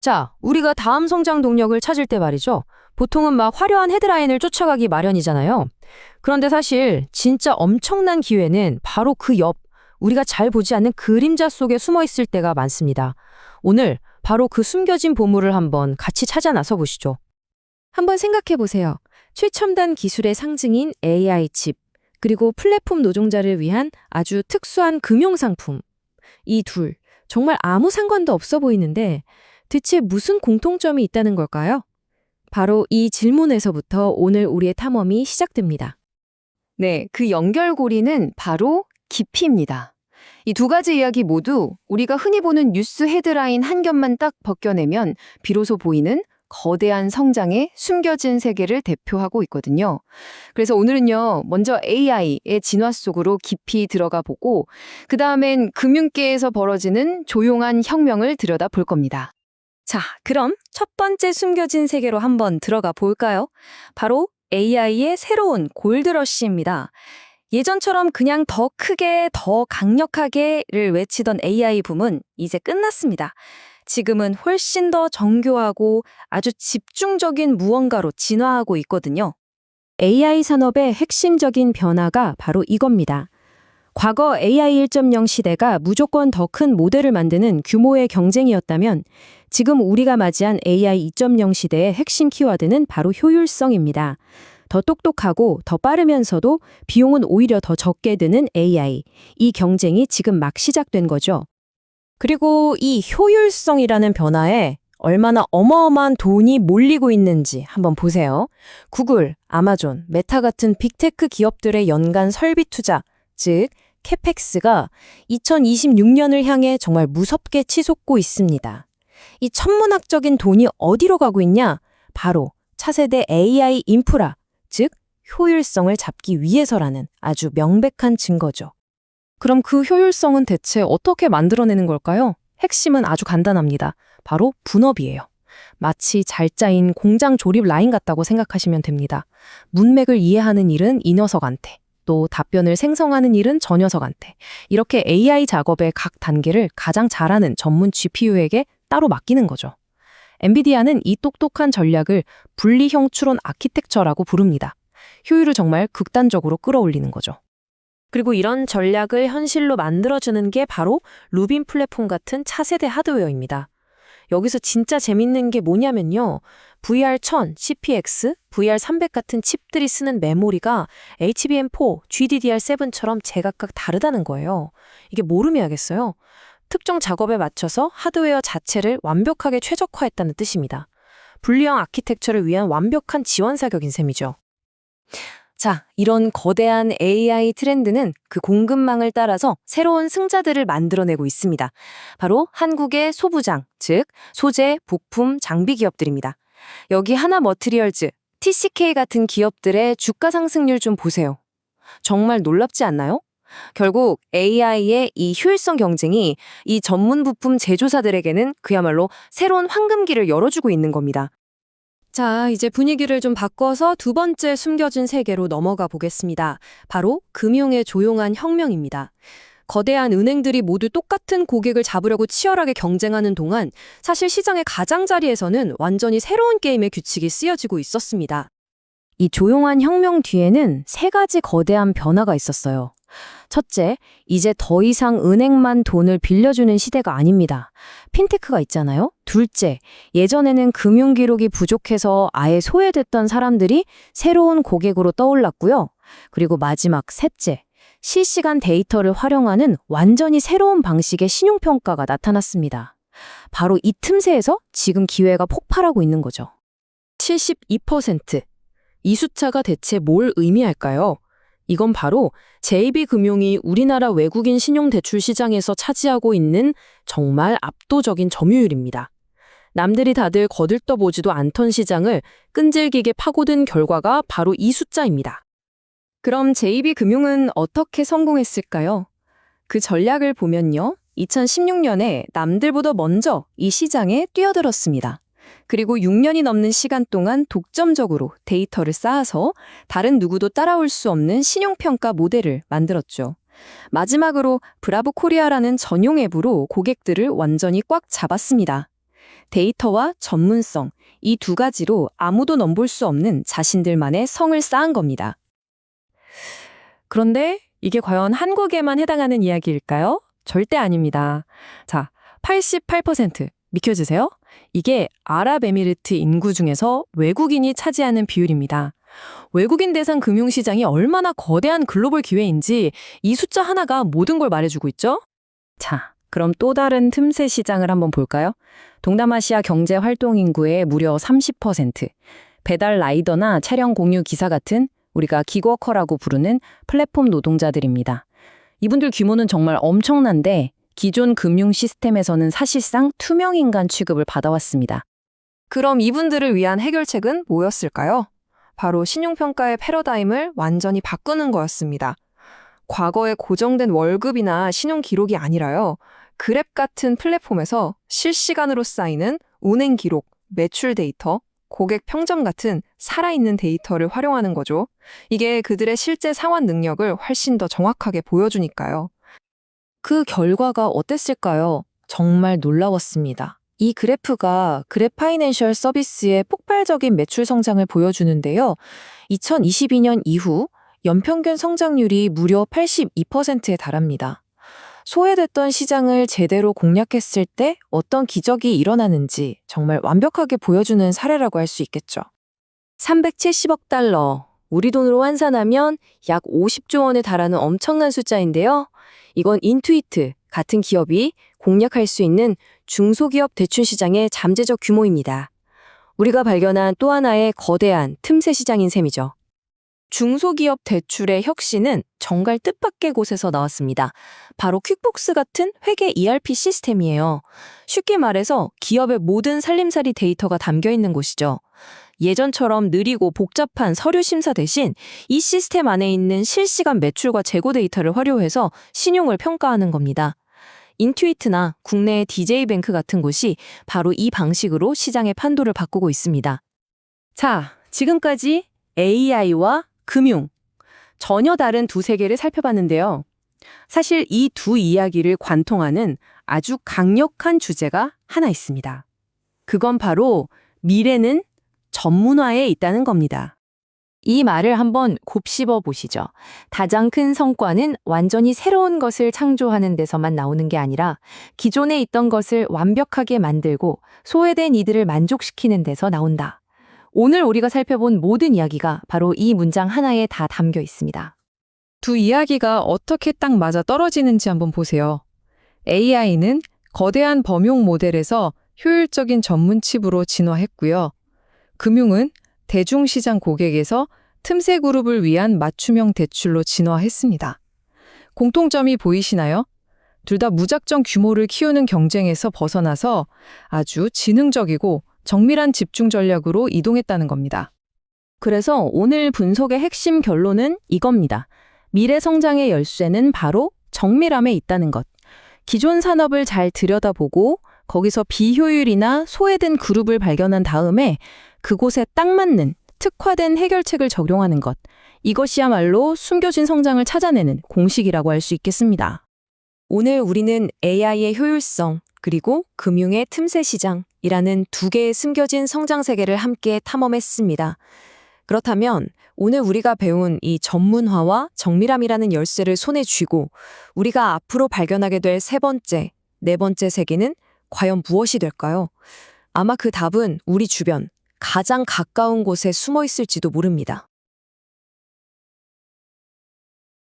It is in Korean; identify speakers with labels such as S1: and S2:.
S1: 자, 우리가 다음 성장 동력을 찾을 때 말이죠. 보통은 막 화려한 헤드라인을 쫓아가기 마련이잖아요. 그런데 사실 진짜 엄청난 기회는 바로 그 옆, 우리가 잘 보지 않는 그림자 속에 숨어 있을 때가 많습니다. 오늘 바로 그 숨겨진 보물을 한번 같이 찾아 나서 보시죠.
S2: 한번 생각해 보세요. 최첨단 기술의 상징인 AI 칩, 그리고 플랫폼 노동자를 위한 아주 특수한 금융 상품. 이 둘, 정말 아무 상관도 없어 보이는데 대체 무슨 공통점이 있다는 걸까요? 바로 이 질문에서부터 오늘 우리의 탐험이 시작됩니다.
S3: 네, 그 연결고리는 바로 깊이입니다. 이 두 가지 이야기 모두 우리가 흔히 보는 뉴스 헤드라인 한 겹만 딱 벗겨내면 비로소 보이는 거대한 성장의 숨겨진 세계를 대표하고 있거든요. 그래서 오늘은요, 먼저 AI의 진화 속으로 깊이 들어가 보고, 그 다음엔 금융계에서 벌어지는 조용한 혁명을 들여다볼 겁니다.
S2: 자, 그럼 첫 번째 숨겨진 세계로 한번 들어가 볼까요? 바로 AI의 새로운 골드러시입니다. 예전처럼 그냥 더 크게, 더 강력하게를 외치던 AI 붐은 이제 끝났습니다. 지금은 훨씬 더 정교하고 아주 집중적인 무언가로 진화하고 있거든요. AI 산업의 핵심적인 변화가 바로 이겁니다. 과거 AI 1.0 시대가 무조건 더 큰 모델을 만드는 규모의 경쟁이었다면 지금 우리가 맞이한 AI 2.0 시대의 핵심 키워드는 바로 효율성입니다. 더 똑똑하고 더 빠르면서도 비용은 오히려 더 적게 드는 AI. 이 경쟁이 지금 막 시작된 거죠.
S1: 그리고 이 효율성이라는 변화에 얼마나 어마어마한 돈이 몰리고 있는지 한번 보세요. 구글, 아마존, 메타 같은 빅테크 기업들의 연간 설비 투자, 즉 캐펙스가 2026년을 향해 정말 무섭게 치솟고 있습니다. 이 천문학적인 돈이 어디로 가고 있냐? 바로 차세대 AI 인프라, 즉 효율성을 잡기 위해서라는 아주 명백한 증거죠. 그럼 그 효율성은 대체 어떻게 만들어내는 걸까요? 핵심은 아주 간단합니다. 바로 분업이에요. 마치 잘 짜인 공장 조립 라인 같다고 생각하시면 됩니다. 문맥을 이해하는 일은 이 녀석한테, 또 답변을 생성하는 일은 저 녀석한테. 이렇게 AI 작업의 각 단계를 가장 잘하는 전문 GPU에게 따로 맡기는 거죠. 엔비디아는 이 똑똑한 전략을 분리형 추론 아키텍처라고 부릅니다. 효율을 정말 극단적으로 끌어올리는 거죠. 그리고 이런 전략을 현실로 만들어주는 게 바로 루빈 플랫폼 같은 차세대 하드웨어입니다. 여기서 진짜 재밌는 게 뭐냐면요. VR1000, CPX, VR300 같은 칩들이 쓰는 메모리가 HBM4, GDDR7처럼 제각각 다르다는 거예요. 이게 뭐를 의미하겠어요? 특정 작업에 맞춰서 하드웨어 자체를 완벽하게 최적화했다는 뜻입니다. 분리형 아키텍처를 위한 완벽한 지원 사격인 셈이죠. 자, 이런 거대한 AI 트렌드는 그 공급망을 따라서 새로운 승자들을 만들어내고 있습니다. 바로 한국의 소부장, 즉 소재, 부품, 장비 기업들입니다. 여기 하나머티리얼즈, TCK 같은 기업들의 주가 상승률 좀 보세요. 정말 놀랍지 않나요? 결국 AI의 이 효율성 경쟁이 이 전문 부품 제조사들에게는 그야말로 새로운 황금기를 열어주고 있는 겁니다.
S2: 자, 이제 분위기를 좀 바꿔서 두 번째 숨겨진 세계로 넘어가 보겠습니다. 바로 금융의 조용한 혁명입니다. 거대한 은행들이 모두 똑같은 고객을 잡으려고 치열하게 경쟁하는 동안 사실 시장의 가장자리에서는 완전히 새로운 게임의 규칙이 쓰여지고 있었습니다.
S1: 이 조용한 혁명 뒤에는 세 가지 거대한 변화가 있었어요. 첫째, 이제 더 이상 은행만 돈을 빌려주는 시대가 아닙니다. 핀테크가 있잖아요. 둘째, 예전에는 금융 기록이 부족해서 아예 소외됐던 사람들이 새로운 고객으로 떠올랐고요. 그리고 마지막 셋째, 실시간 데이터를 활용하는 완전히 새로운 방식의 신용평가가 나타났습니다. 바로 이 틈새에서 지금 기회가 폭발하고 있는 거죠. 72%. 이 숫자가 대체 뭘 의미할까요? 이건 바로 JB금융이 우리나라 외국인 신용대출 시장에서 차지하고 있는 정말 압도적인 점유율입니다. 남들이 다들 거들떠보지도 않던 시장을 끈질기게 파고든 결과가 바로 이 숫자입니다.
S2: 그럼 JB금융은 어떻게 성공했을까요? 그 전략을 보면요. 2016년에 남들보다 먼저 이 시장에 뛰어들었습니다. 그리고 6년이 넘는 시간 동안 독점적으로 데이터를 쌓아서 다른 누구도 따라올 수 없는 신용평가 모델을 만들었죠. 마지막으로 브라보 코리아라는 전용 앱으로 고객들을 완전히 꽉 잡았습니다. 데이터와 전문성, 이 두 가지로 아무도 넘볼 수 없는 자신들만의 성을 쌓은 겁니다. 그런데 이게 과연 한국에만 해당하는 이야기일까요? 절대 아닙니다. 자, 88% 믿겨지세요? 이게 아랍에미리트 인구 중에서 외국인이 차지하는 비율입니다. 외국인 대상 금융시장이 얼마나 거대한 글로벌 기회인지 이 숫자 하나가 모든 걸 말해주고 있죠? 자, 그럼 또 다른 틈새 시장을 한번 볼까요? 동남아시아 경제 활동 인구의 무려 30%, 배달 라이더나 차량 공유 기사 같은 우리가 기워커라고 부르는 플랫폼 노동자들입니다. 이분들 규모는 정말 엄청난데 기존 금융 시스템에서는 사실상 투명 인간 취급을 받아왔습니다.
S1: 그럼 이분들을 위한 해결책은 뭐였을까요? 바로 신용평가의 패러다임을 완전히 바꾸는 거였습니다. 과거의 고정된 월급이나 신용 기록이 아니라요. 그랩 같은 플랫폼에서 실시간으로 쌓이는 운행 기록, 매출 데이터, 고객 평점 같은 살아있는 데이터를 활용하는 거죠. 이게 그들의 실제 상환 능력을 훨씬 더 정확하게 보여주니까요. 그 결과가 어땠을까요? 정말 놀라웠습니다. 이 그래프가 그랩 파이낸셜 서비스의 폭발적인 매출 성장을 보여주는데요. 2022년 이후 연평균 성장률이 무려 82%에 달합니다. 소외됐던 시장을 제대로 공략했을 때 어떤 기적이 일어나는지 정말 완벽하게 보여주는 사례라고 할 수 있겠죠. 370억 달러, 우리 돈으로 환산하면 약 50조 원에 달하는 엄청난 숫자인데요. 이건 인투이트 같은 기업이 공략할 수 있는 중소기업 대출 시장의 잠재적 규모입니다. 우리가 발견한 또 하나의 거대한 틈새 시장인 셈이죠. 중소기업 대출의 혁신은 정말 뜻밖의 곳에서 나왔습니다. 바로 퀵복스 같은 회계 ERP 시스템이에요. 쉽게 말해서 기업의 모든 살림살이 데이터가 담겨 있는 곳이죠. 예전처럼 느리고 복잡한 서류 심사 대신 이 시스템 안에 있는 실시간 매출과 재고 데이터를 활용해서 신용을 평가하는 겁니다. 인투이트나 국내의 DJ뱅크 같은 곳이 바로 이 방식으로 시장의 판도를 바꾸고 있습니다. 자, 지금까지 AI와 금융, 전혀 다른 두 세계를 살펴봤는데요. 사실 이 두 이야기를 관통하는 아주 강력한 주제가 하나 있습니다. 그건 바로 미래는 전문화에 있다는 겁니다. 이 말을 한번 곱씹어 보시죠. 가장 큰 성과는 완전히 새로운 것을 창조하는 데서만 나오는 게 아니라 기존에 있던 것을 완벽하게 만들고 소외된 이들을 만족시키는 데서 나온다. 오늘 우리가 살펴본 모든 이야기가 바로 이 문장 하나에 다 담겨 있습니다.
S2: 두 이야기가 어떻게 딱 맞아 떨어지는지 한번 보세요. AI는 거대한 범용 모델에서 효율적인 전문 칩으로 진화했고요. 금융은 대중시장 고객에서 틈새 그룹을 위한 맞춤형 대출로 진화했습니다. 공통점이 보이시나요? 둘 다 무작정 규모를 키우는 경쟁에서 벗어나서 아주 지능적이고 정밀한 집중 전략으로 이동했다는 겁니다. 그래서 오늘 분석의 핵심 결론은 이겁니다. 미래 성장의 열쇠는 바로 정밀함에 있다는 것. 기존 산업을 잘 들여다보고 거기서 비효율이나 소외된 그룹을 발견한 다음에 그곳에 딱 맞는 특화된 해결책을 적용하는 것. 이것이야말로 숨겨진 성장을 찾아내는 공식이라고 할 수 있겠습니다. 오늘 우리는 AI의 효율성, 그리고 금융의 틈새 시장이라는 두 개의 숨겨진 성장 세계를 함께 탐험했습니다. 그렇다면 오늘 우리가 배운 이 전문화와 정밀함이라는 열쇠를 손에 쥐고 우리가 앞으로 발견하게 될 세 번째, 네 번째 세계는 과연 무엇이 될까요? 아마 그 답은 우리 주변, 가장 가까운 곳에 숨어 있을지도 모릅니다.